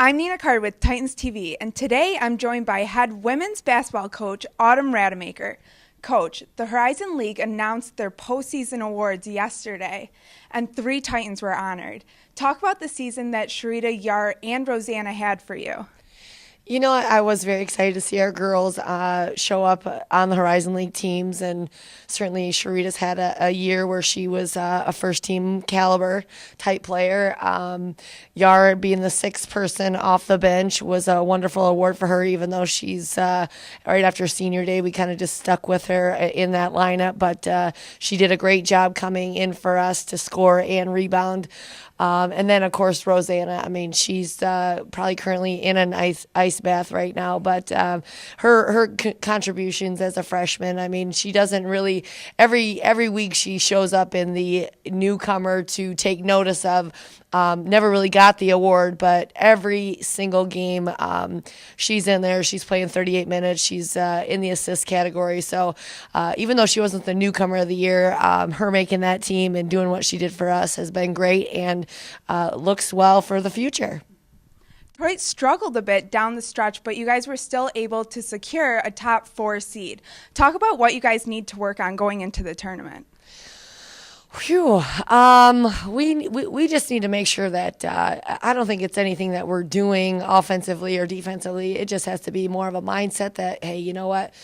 I'm Nina Carter with Titans TV, and today I'm joined by head women's basketball coach Autumn Rademacher. Coach, the Horizon League announced their postseason awards yesterday, and 3 Titans were honored. Talk about the season that Sharita, Yar, and Rosanna had for you. You know, I was very excited to see our girls show up on the Horizon League teams, and certainly Sharita's had a year where she was a first-team caliber type player. Yara being the 6th person off the bench was a wonderful award for her, even though she's right after senior day, we kind of just stuck with her in that lineup, but she did a great job coming in for us to score and rebound. And then, of course, Rosanna. I mean, she's probably currently in an ice bath right now, but her contributions as a freshman, I mean, she doesn't really every week she shows up in the newcomer to take notice of. Never really got the award, but every single game she's in there. She's playing 38 minutes. She's in the assist category. So even though she wasn't the newcomer of the year, her making that team and doing what she did for us has been great and looks well for the future. Detroit struggled a bit down the stretch, but you guys were still able to secure a top 4 seed. Talk about what you guys need to work on going into the tournament. Phew. We just need to make sure that I don't think it's anything that we're doing offensively or defensively. It just has to be more of a mindset that, hey, you know what?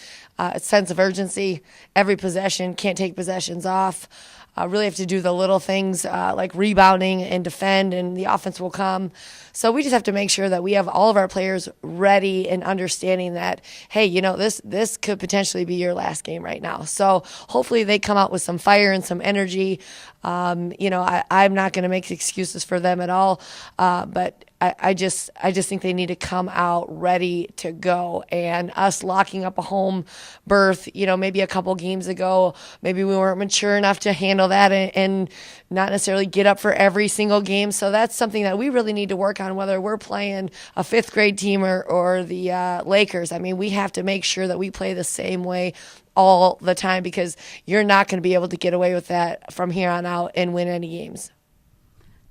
Sense of urgency. Every possession, can't take possessions off. Really have to do the little things like rebounding and defend, and the offense will come. So we just have to make sure that we have all of our players ready and understanding that, hey, you know, this could potentially be your last game right now. So hopefully they come out with some fire and some energy. You know, I'm not going to make excuses for them at all, but I just think they need to come out ready to go. And us locking up a home berth, you know, maybe a couple games ago, maybe we weren't mature enough to handle that and not necessarily get up for every single game. So that's something that we really need to work on, whether we're playing a 5th grade team or the Lakers. I mean, we have to make sure that we play the same way all the time, because you're not going to be able to get away with that from here on out and win any games.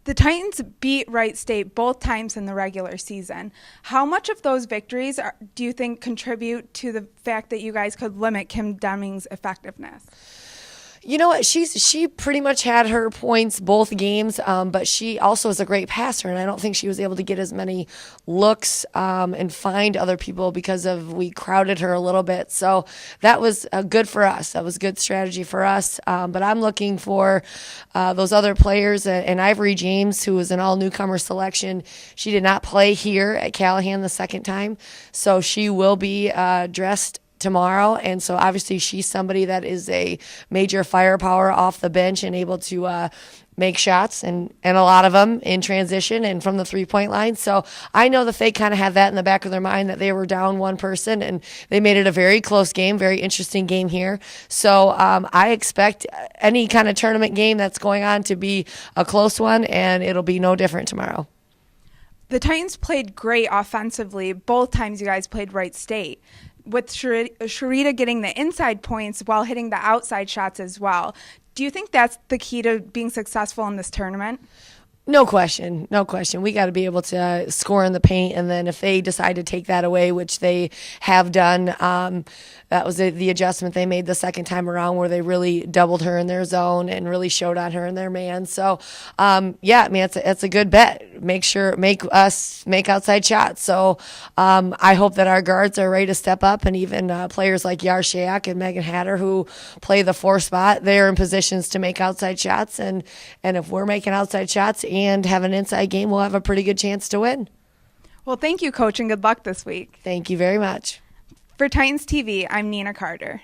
The Titans beat Wright State both times in the regular season. How much of those victories do you think contribute to the fact that you guys could limit Kim Deming's effectiveness? You know what? She pretty much had her points both games, but she also is a great passer, and I don't think she was able to get as many looks and find other people because we crowded her a little bit. So that was good for us. That was good strategy for us. But I'm looking for those other players, and Ivory James, who was an all-newcomer selection. She did not play here at Callahan the second time, so she will be dressed tomorrow, and so obviously she's somebody that is a major firepower off the bench and able to make shots and a lot of them in transition and from the 3-point line. So I know that they kind of had that in the back of their mind, that they were down one person, and they made it a very close game, very interesting game here. So I expect any kind of tournament game that's going on to be a close one, and it'll be no different tomorrow. The Titans played great offensively both times you guys played Wright State, with Sharita getting the inside points while hitting the outside shots as well. Do you think that's the key to being successful in this tournament? No question. We got to be able to score in the paint, and then if they decide to take that away, which they have done, that was the adjustment they made the second time around, where they really doubled her in their zone and really showed on her and their man. So, yeah, I mean, it's a good bet. Make us make outside shots. So, I hope that our guards are ready to step up, and even players like Yar Shayak and Megan Hatter, who play the 4 spot, they're in positions to make outside shots, and if we're making outside shots and have an inside game, we'll have a pretty good chance to win. Well, thank you, Coach, and good luck this week. Thank you very much. For Titans TV, I'm Nina Carter.